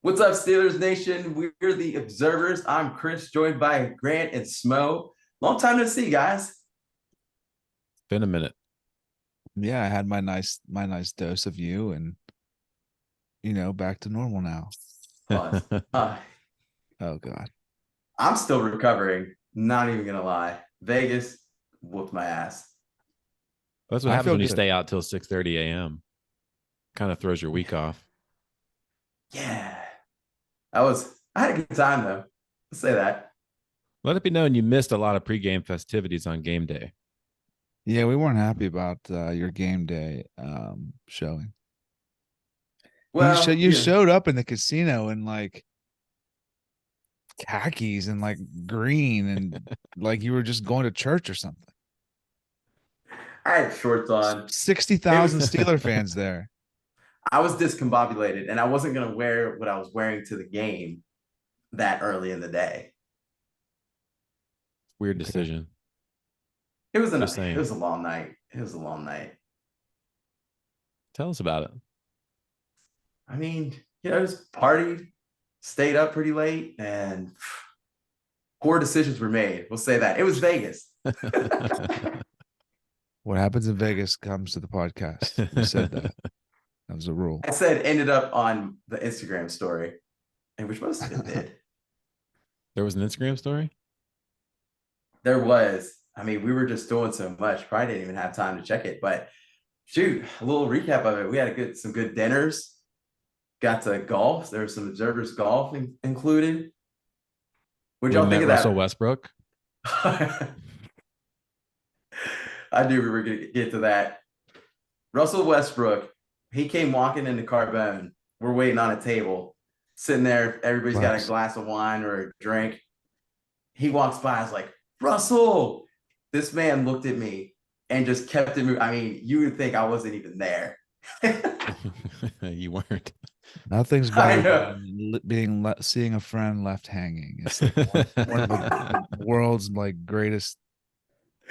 What's up, Steelers Nation? We're the Observers. I'm Chris, joined by Grant and Smo. Long time no see, guys. Been a minute. Yeah, I had my nice dose of you, and back to normal now. Pause. Oh God. I'm still recovering. Not even gonna lie. Vegas whooped my ass. That's what I happens feel when you good. stay out till 6:30 a.m. Kind of throws your week off. Yeah, I had a good time though. Let's say that. Let it be known you missed a lot of pregame festivities on game day. Yeah, we weren't happy about your game day showing. Well, You showed up in the casino in like khakis and like green and like you were just going to church or something. I had shorts on. 60,000 Steeler fans there. I was discombobulated, and I wasn't gonna wear what I was wearing to the game that early in the day. Weird Okay. decision. It was Just saying. it was a long night. It was a long night. Tell us about it. I mean, just partied, stayed up pretty late, and poor decisions were made. We'll say that. It was Vegas. What happens in Vegas comes to the podcast. You said that. That was a rule. I said ended up on the Instagram story, and which most of it did. There was an Instagram story? There was. I mean, we were just doing so much. Probably didn't even have time to check it. But shoot, a little recap of it. We had some good dinners. Got to golf. There was some observers golf included. What'd y'all think of Russell that? Westbrook. I knew we were going to get to that. Russell Westbrook, he came walking into Carbone. We're waiting on a table, sitting there. Everybody's got a glass of wine or a drink. He walks by. I was like, Russell. This man looked at me and just kept it moving. I mean, you would think I wasn't even there. You weren't. Nothing's better than seeing a friend left hanging. It's like one of the world's like greatest.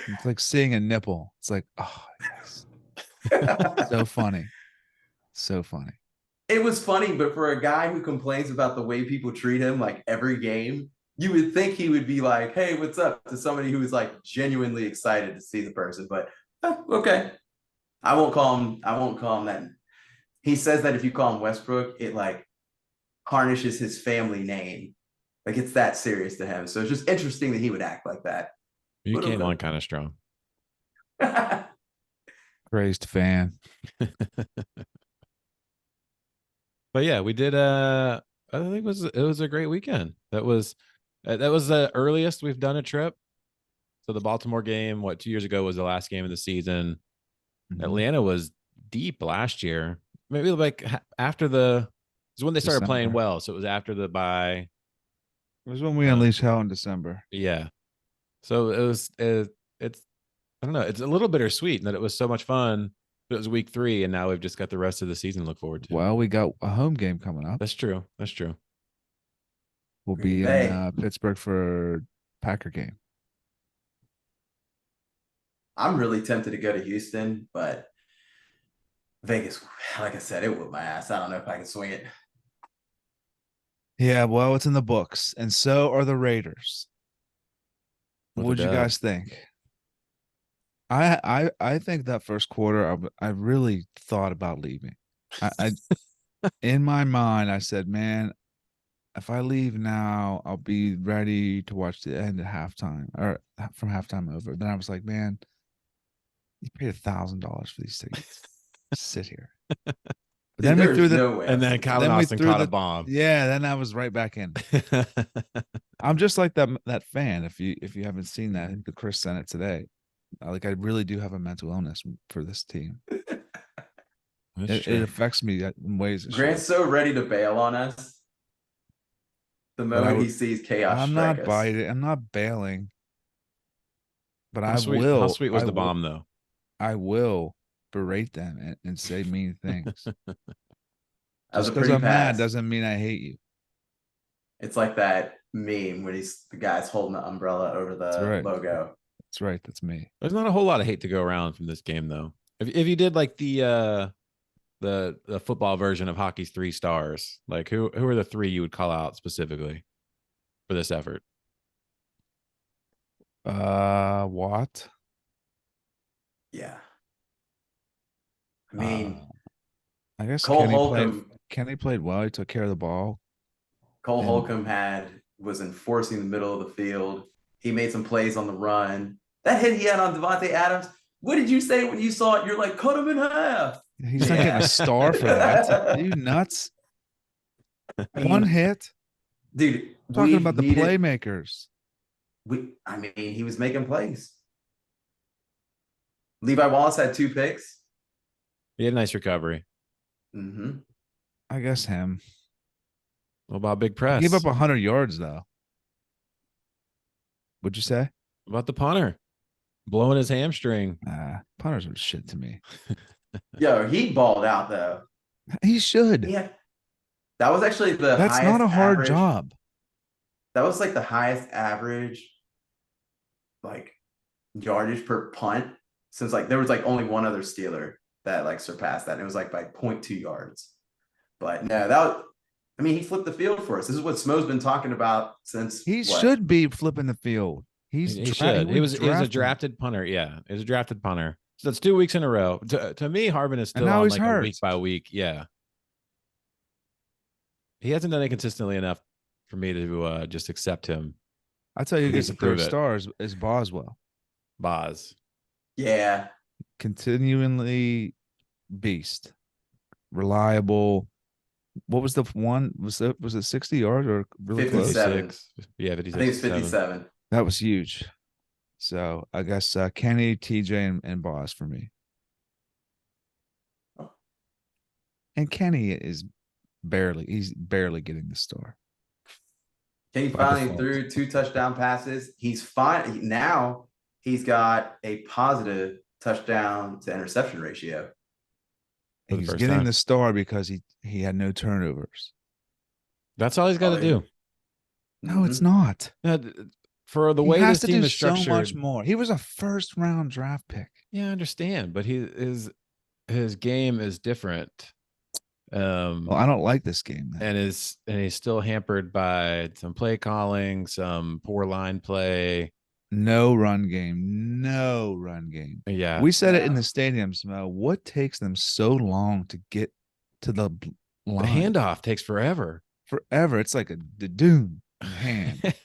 It's like seeing a nipple. It's like, oh yes, so funny, so funny. It was funny, but for a guy who complains about the way people treat him, like every game, you would think he would be like, "Hey, what's up?" to somebody who is like genuinely excited to see the person. But okay, I won't call him. I won't call him that. He says that if you call him Westbrook, it like tarnishes his family name. Like it's that serious to him. So it's just interesting that he would act like that. You came on kind of strong. Crazed fan. But yeah, we did I think it was a great weekend. That was the earliest we've done a trip. So the Baltimore game, 2 years ago, was the last game of the season. Mm-hmm. Atlanta was deep last year. Maybe like after is when they started playing well. So it was after the bye. It was when we unleashed hell in December. Yeah. So it's I don't know. It's a little bittersweet that it was so much fun. But it was week 3, and now we've just got the rest of the season to look forward to. Well, we got a home game coming up. That's true. We'll be in Pittsburgh for Packer game. I'm really tempted to go to Houston, but Vegas, like I said, it whooped my ass. I don't know if I can swing it. Yeah, well, it's in the books, and so are the Raiders. What would you guys think? I think that first quarter, I really thought about leaving. I in my mind, I said, man, if I leave now, I'll be ready to watch the end of halftime or from halftime over. Then I was like, man, you paid $1,000 for these tickets. Sit here. But then we threw and then Colin Austin caught a bomb. Yeah, then I was right back in. I'm just like that fan. If you haven't seen that, the Chris sent it today. Like I really do have a mental illness for this team. It affects me in ways. Grant's so ready to bail on us. The moment he sees chaos, I'm not biting. I'm not bailing. But How sweet was the bomb, though? I will berate them and say mean things. Just because I'm mad doesn't mean I hate you. It's like that meme when the guy's holding the umbrella over the logo. That's right. That's me. There's not a whole lot of hate to go around from this game, though. If you did like the the football version of hockey's 3 stars. Like who are the 3 you would call out specifically for this effort? Watt. Yeah. I Uh, mean, I guess Cole Kenny played. Holcomb. Kenny played well. He took care of the ball. Cole And- Holcomb was enforcing the middle of the field. He made some plays on the run. That hit he had on Devontae Adams. What did you say when you saw it? You're like, cut him in half. He's not getting a star for that. Are you nuts? One hit. Dude, Talking about the playmakers. I mean, he was making plays. Levi Wallace had 2 picks. He had a nice recovery. Mm-hmm. I guess him. What about Big He Press? gave up 100 yards though. What'd you say? What about the punter blowing his hamstring? Punters are shit to me. Yo, he balled out though. He should. Yeah. That was actually the That's highest not a hard average. job. That was like the highest average like yardage per punt since like there was like only one other Steeler that like surpassed that. And it was like by 0.2 yards. But no, I mean, he flipped the field for us. This is what Smo's been talking about since He should be flipping the field. He should. He was a drafted punter. Yeah, he was a drafted punter. So it's 2 weeks in a row. To me, Harbin is still on like a week by week. Yeah, he hasn't done it consistently enough for me to just accept him. I tell you, who gets the third stars is Boswell. Boz. Yeah. Continually beast. Reliable. What was the one? Was it 60 yards or really 57. Close? Yeah, 56. I think it's 57. That was huge. So I guess Kenny, TJ, and Boz for me. Oh. And Kenny he's barely getting the star. Kenny finally threw 2 touchdown passes. He's fine. Now he's got a positive touchdown to interception ratio. And he's getting the star because he had no turnovers. That's all he's got to do. No, it's not. For the way this team is structured, so much more. He was a first-round draft pick. Yeah, I understand, but his game is different. Well, I don't like this game. Then. And he's still hampered by some play calling, some poor line play. No run game. Yeah. We said it in the stadium, Smo. What takes them so long to get to the line? The handoff takes forever. It's like the Dune hand.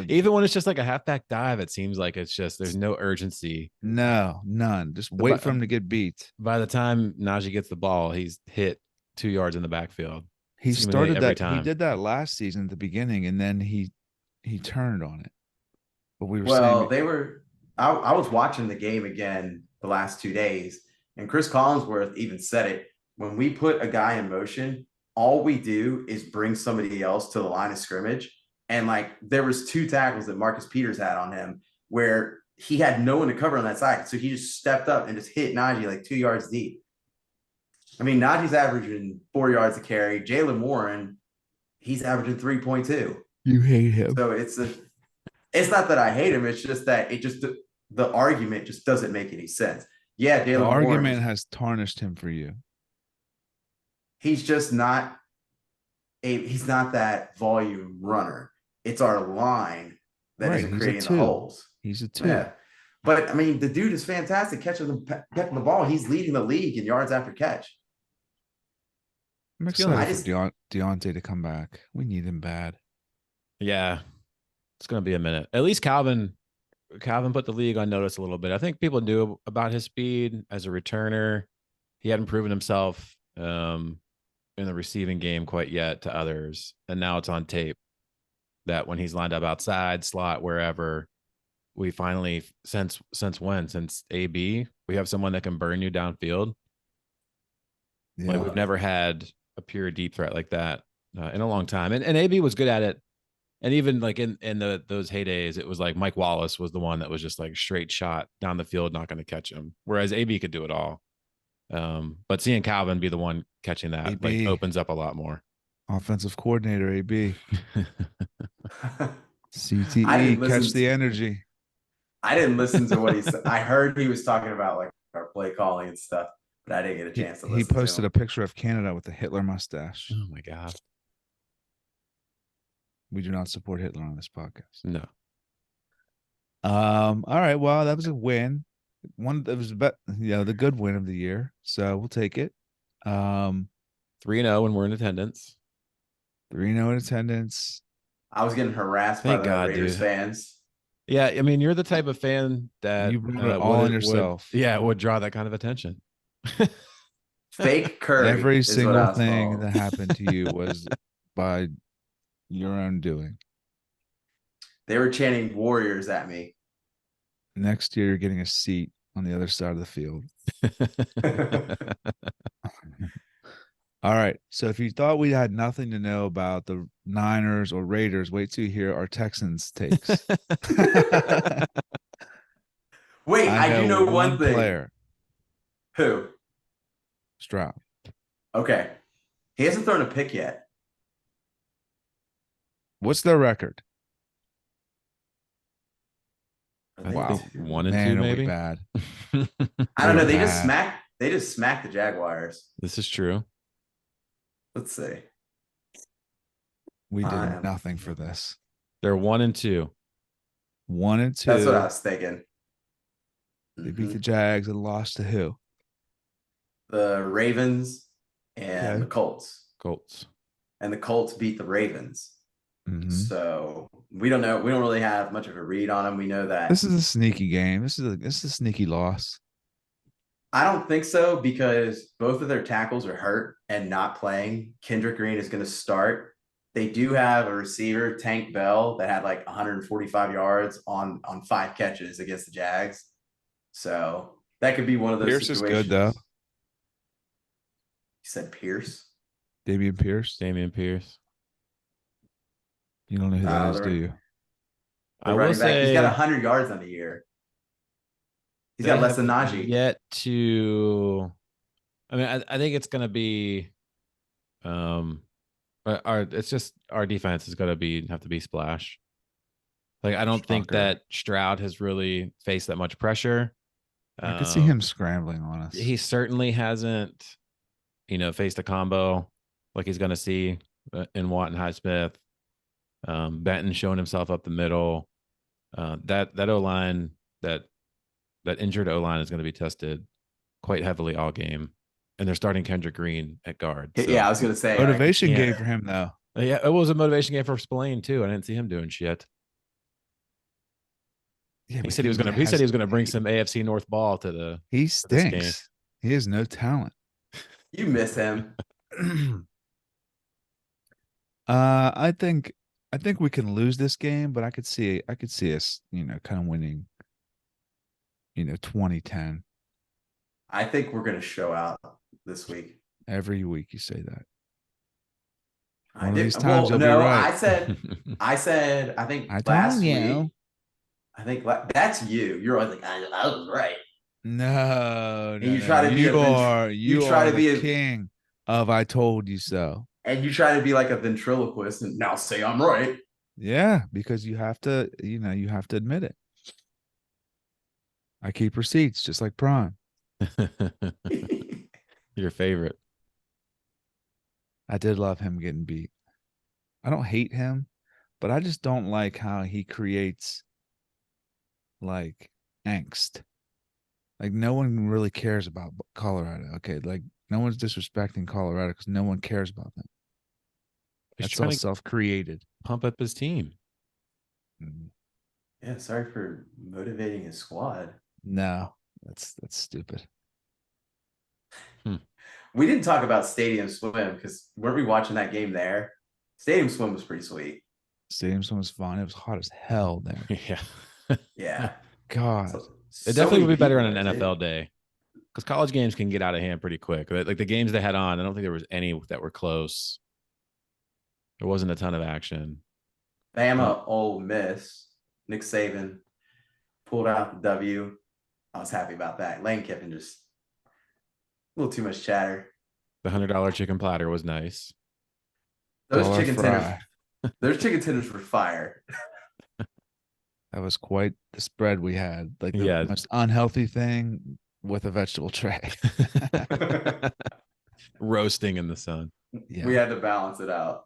Even when it's just like a halfback dive, it seems like there's no urgency. No, none. Just wait for him to get beat. By the time Najee gets the ball, he's hit 2 yards in the backfield. He started that. He did that last season at the beginning, and then he turned on it. But we were I was watching the game again the last 2 days, and Chris Collinsworth even said it. When we put a guy in motion, all we do is bring somebody else to the line of scrimmage. And like there was 2 tackles that Marcus Peters had on him where he had no one to cover on that side. So he just stepped up and just hit Najee like 2 yards deep. I mean, Najee's averaging 4 yards a carry. Jalen Warren, he's averaging 3.2. You hate him. So it's not that I hate him. It's just that the argument just doesn't make any sense. Yeah, Jalen Warren. The argument has tarnished him for you. He's just not he's not that volume runner. It's our line that is creating the holes. He's a 2. Yeah. But I mean, the dude is fantastic catching the ball. He's leading the league in yards after catch. I'm excited for Deontay to come back. We need him bad. Yeah. It's going to be a minute. At least Calvin put the league on notice a little bit. I think people knew about his speed as a returner. He hadn't proven himself in the receiving game quite yet to others. And now it's on tape that when he's lined up outside, slot, wherever, we finally, since AB, we have someone that can burn you downfield. Yeah. Like we've never had a pure deep threat like that in a long time. And AB was good at it. And even like in those heydays, it was like Mike Wallace was the one that was just like straight shot down the field, not going to catch him. Whereas AB could do it all. But seeing Calvin be the one catching that AB, like opens up a lot more. Offensive coordinator AB. CTE, catch the energy. I didn't listen to what he said. I heard he was talking about like our play calling and stuff. but I didn't get a chance to He listen to posted him. a picture of Canada with a Hitler mustache. Oh my god. We do not support Hitler on this podcast. No. All right. Well, that was a win. One that was the good win of the year. So we'll take it. 3-0 when we're in attendance. 3-0 in attendance. I was getting harassed Thank by the God, Raiders dude. fans. Yeah, I mean, you're the type of fan that You brought it all on yourself. would draw that kind of attention. Fake Curry Every is what I single was thing called. that happened to you was by your own doing. They were chanting Warriors at me. Next year, you're getting a seat on the other side of the field. All right. So if you thought we had nothing to know about the Niners or Raiders, wait till you hear our Texans takes. Wait, I do know one thing. player, Who? Stroud. Okay. He hasn't thrown a pick yet. What's their record? I Wow. think 1 and Man, 2 are we maybe. bad. I don't know. They bad. just smacked the Jaguars. This is true. Let's see. We did am- nothing for this. They're 1 and 2. 1 and 2. That's what I was thinking. They beat the Jags and lost to who? The Ravens and the Colts. Colts. And the Colts beat the Ravens. Mhm. So we don't know. We don't really have much of a read on them. We know that This is a sneaky game. This is a sneaky loss. I don't think so because both of their tackles are hurt and not playing. Kendrick Green is going to start. They do have a receiver, Tank Bell, that had like 145 yards on 5 catches against the Jags. So that could be one of those Pierce is situations. good though. You said Pierce? Dameon Pierce. Damian Pierce. You don't know who that is, do you? The I will running back. say He's got 100 yards on the year. He's got less than Najee. Yet to, I mean, I think it's gonna be, it's just our defense is gonna have to be splash. Like I don't think Shocker. that Stroud has really faced that much pressure. I could see him scrambling on us. He certainly hasn't, faced a combo like he's gonna see in Watt and Highsmith. Benton showing himself up the middle. That O-line, that injured O-line is going to be tested quite heavily all game. And they're starting Kendrick Green at guard. So. Yeah, I was going to say. Motivation game for him, though. Yeah, it was a motivation game for Spillane, too. I didn't see him doing shit. Yeah, he said he was going to bring some AFC North ball to the. He stinks. He has no talent. You miss him. I think we can lose this game, but I could see us, kind of winning, 20-10. I think we're going to show out this week. Every week you say that. I did. Well, no, right. I think I last you. week. I think that's you. You're always like, I was right. No, you try to be you try to be a king of I told you so. And you try to be like a ventriloquist and now say I'm right. Yeah, because you have to, you have to admit it. I keep receipts just like Prime. Your favorite. I did love him getting beat. I don't hate him, but I just don't like how he creates like angst. Like no one really cares about Colorado. Okay, like no one's disrespecting Colorado because no one cares about them. That's all self-created. Pump up his team. Yeah, sorry for motivating his squad. No, that's stupid. We didn't talk about Stadium Swim because weren't we watching that game there? Stadium Swim was pretty sweet. Stadium Swim was fun. It was hot as hell there. Yeah. Yeah. God. It definitely would be better on an NFL day because college games can get out of hand pretty quick. Like the games they had on, I don't think there was any that were close. There wasn't a ton of action. Bama, Ole Miss, Nick Saban pulled out the W. I was happy about that. Lane Kiffin just a little too much chatter. The $100 chicken platter was nice. Those chicken tenders were fire. That was quite the spread we had. Like the yeah, most unhealthy thing with a vegetable tray. Roasting in the sun. Yeah. We had to balance it out.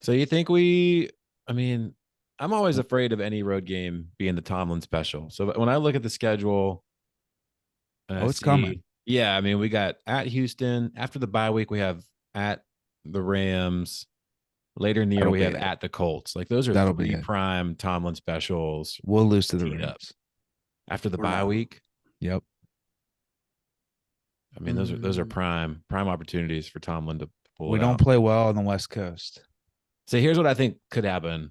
So you think I mean, I'm always afraid of any road game being the Tomlin special. So when I look at the schedule, and I Oh, it's coming. Yeah, I mean, we got at Houston. After the bye week, we have at the Rams. Later in the year, That'll we be have it. at the Colts. Like those are That'll be 3 it. prime Tomlin specials. We'll lose to the teed up. Rams. After the We're bye not. week, Yep. I mean, those are prime opportunities for Tomlin to pull We it don't out. play well on the West Coast. So here's what I think could happen.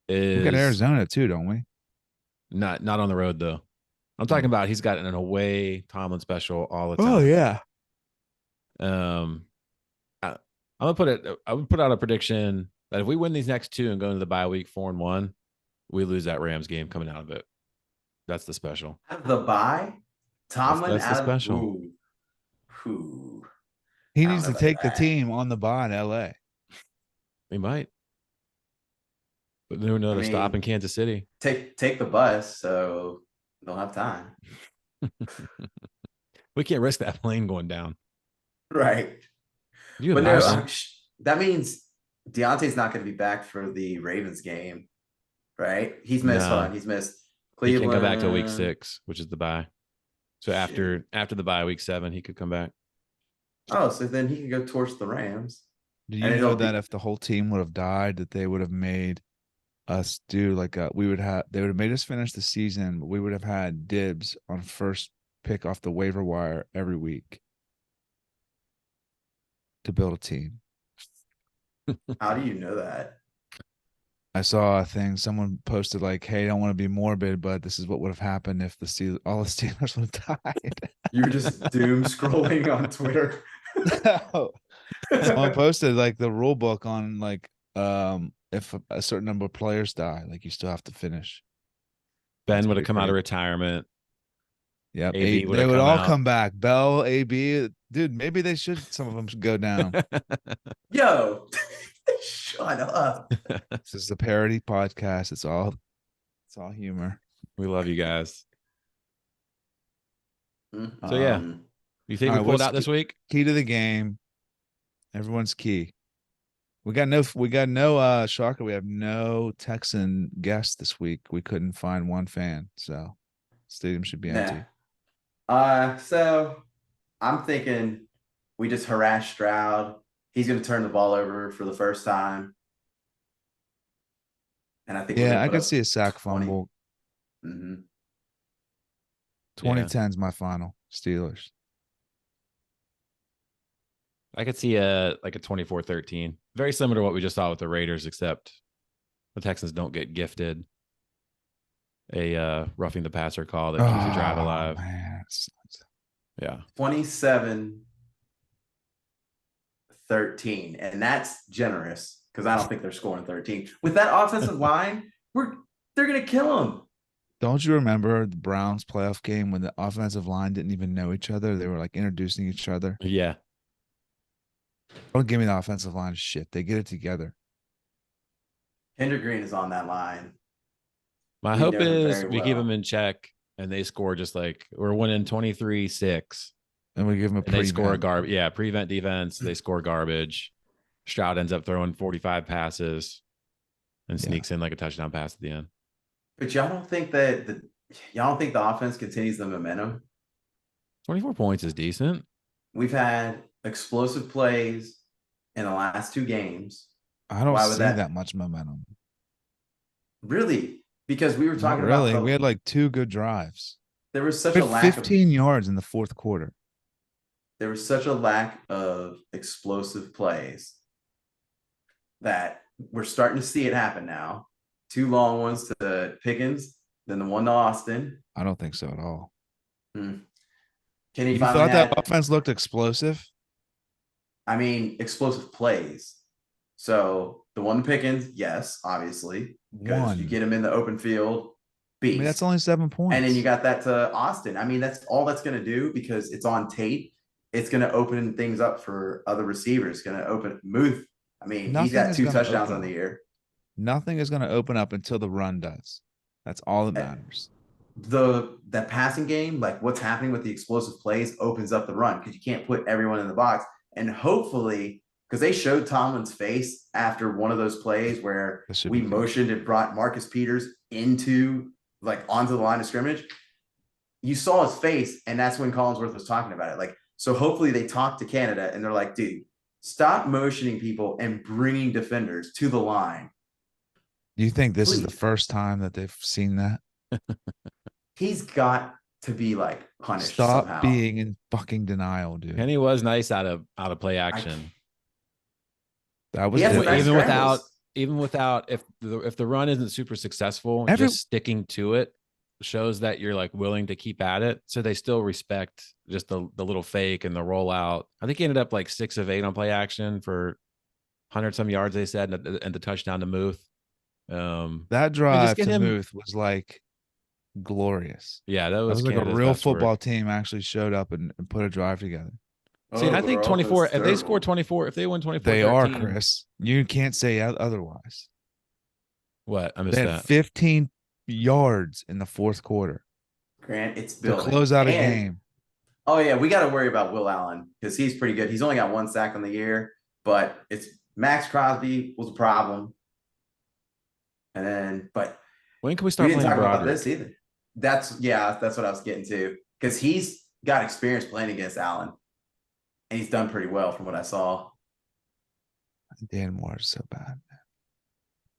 We got Is Arizona too, don't we? not on the road though. I'm talking about he's got an away Tomlin special all the time. Oh yeah. I would put out a prediction that if we win these next 2 and go into the bye week 4-1, we lose that Rams game coming out of it. That's the special. Out of the bye, Tomlin That's the out of special. Ooh. He I don't needs know to about take the that. team on the bye in LA. We might. But then we know to stop in Kansas City. Take the bus, so they'll have time. We can't risk that plane going down. Right. Could you But no, imagine? that means Deontay's not going to be back for the Ravens game, right? He's missed. No. He's missed He Cleveland. can't go back till week 6, which is the bye. So Shit. after the bye, week 7, he could come back. Oh, so then he can go torch the Rams. Do you And know it'll that be- if the whole team would have died, that they would have made us do like they would have made us finish the season, but we would have had dibs on first pick off the waiver wire every week to build a team. How do you know that? I saw a thing. Someone posted like, "Hey, I don't want to be morbid, but this is what would have happened if all the Steelers would have died." You were just doom scrolling on Twitter. No. Someone posted like the rule book on like if a certain number of players die, like you still have to finish. Ben That's would have pretty come out of crazy. retirement. Yep. AB would They have would come all out. come back. Bell, AB, dude, maybe they should. Some of them should go down. Yo, shut up. This is a parody podcast. It's all humor. We love you guys. So yeah. You think All we right, pulled what's out this week? Key to the game. Everyone's key. We got no shocker. We have no Texan guests this week. We couldn't find one fan, so stadium should be empty. So I'm thinking we just harass Stroud. He's going to turn the ball over for the first time. And I think I could see a sack fumble. 2010's my final. Steelers. I could see a 24-13. Very similar to what we just saw with the Raiders, except the Texans don't get gifted a roughing the passer call that keeps the drive alive. Man. Yeah. 27-13. And that's generous because I don't think they're scoring 13. With that offensive line, they're going to kill them. Don't you remember the Browns playoff game when the offensive line didn't even know each other? They were like introducing each other. Yeah. Don't give me the offensive line shit. They get it together. Kendrick Green is on that line. My We hope know him is very we keep well. them in check and they score just like we're winning 23-6. And we give them a And they score a prevent. prevent defense. They score garbage. Stroud ends up throwing 45 passes and sneaks in like a touchdown pass at the end. But y'all don't think that y'all don't think the offense continues the momentum? 24 points is decent. We've had explosive plays in the last 2 games. I don't Why would see that- that much momentum. Really? Because we were Not talking really. about We had like 2 good drives. there was such We a had lack 15 yards in the fourth quarter. there was such a lack of explosive plays that we're starting to see it happen now. 2 long ones to Pickens, then the one to Austin. I don't think so at all. Kenny You finally thought that had, offense looked explosive? I mean, explosive plays. So the one to Pickens, yes, obviously, because you One. get him in the open field. I Beast. mean, that's only 7 points. And then you got that to Austin. I mean, that's all that's going to do because it's on tape. It's going to open things up for other receivers. It's going to open Muth. I mean, Nothing he's got is 2 gonna touchdowns open on the year. Nothing is going to open up until the run does. That's all that matters. that passing game, like what's happening with the explosive plays, opens up the run because you can't put everyone in the box. And hopefully, because they showed Tomlin's face after one of those plays where we motioned and brought Marcus Peters into onto the line of scrimmage. You saw his face, and that's when Collinsworth was talking about it. Like, so hopefully they talk to Canada and they're like, dude, stop motioning people and bringing defenders to the line. Do you think this is the first time that they've seen that? He's got to be punished. Stop somehow. being in fucking denial, dude. Kenny was nice out of play action. That was even without if the run isn't super successful, just sticking to it shows that you're willing to keep at it. So they still respect just the little fake and the rollout. I think he ended up 6 of 8 on play action for 100-some yards. They said, and the touchdown to Muth. That drive to Muth was glorious. Yeah, that was a real football team actually showed up and put a drive together. See, I think 24. If they score 24, if they win 24, they are, Chris. You can't say otherwise. What? I missed they had 15 yards in the fourth quarter. Grant, it's building to close out a game. Oh yeah, we got to worry about Will Allen because he's pretty good. He's only got 1 sack on the year, but it's Max Crosby was a problem. And then, but when can we start playing Broderick? About this either? That's what I was getting to because he's got experience playing against Allen. And he's done pretty well from what I saw. Dan Moore is so bad.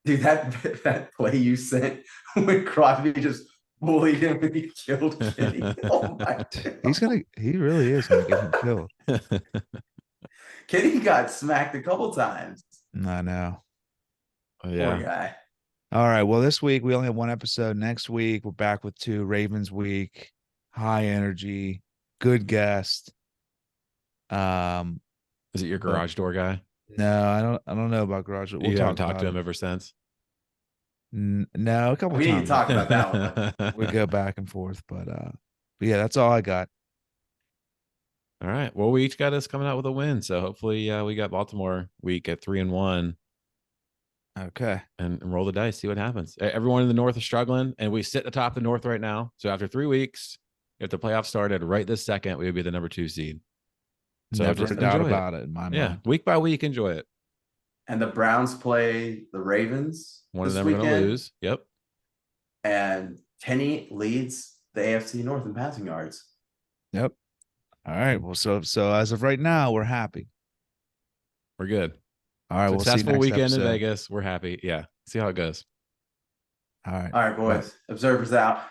Dude, that play you sent when Crosby just bullied him and he killed Kenny. Oh my God. He really is gonna get him killed. Kenny got smacked a couple times. I know. Oh, yeah. Poor guy. All right. Well, this week we only have 1 episode. Next week we're back with 2. Ravens week, high energy, good guest. Is it your garage door guy? No, I don't know about garage door. You haven't talked to him ever since? No, a couple we times. We didn't talk about that one. We go back and forth, but yeah, that's all I got. All right. Well, we each got us coming out with a win, so hopefully we got Baltimore week at 3-1. Okay. And roll the dice, see what happens. Everyone in the North is struggling, and we sit at the top of the North right now. So after 3 weeks, if the playoffs started right this second, we would be the number 2 seed. So never a doubt about it in my mind. Yeah, week by week, enjoy it. And the Browns play the Ravens. One of them are going to lose. Yep. And Kenny leads the AFC North in passing yards. Yep. All right. Well, so as of right now, we're happy. We're good. All right. Successful we'll see weekend in Vegas. We're happy. Yeah. See how it goes. All right. All right, boys. Observers out.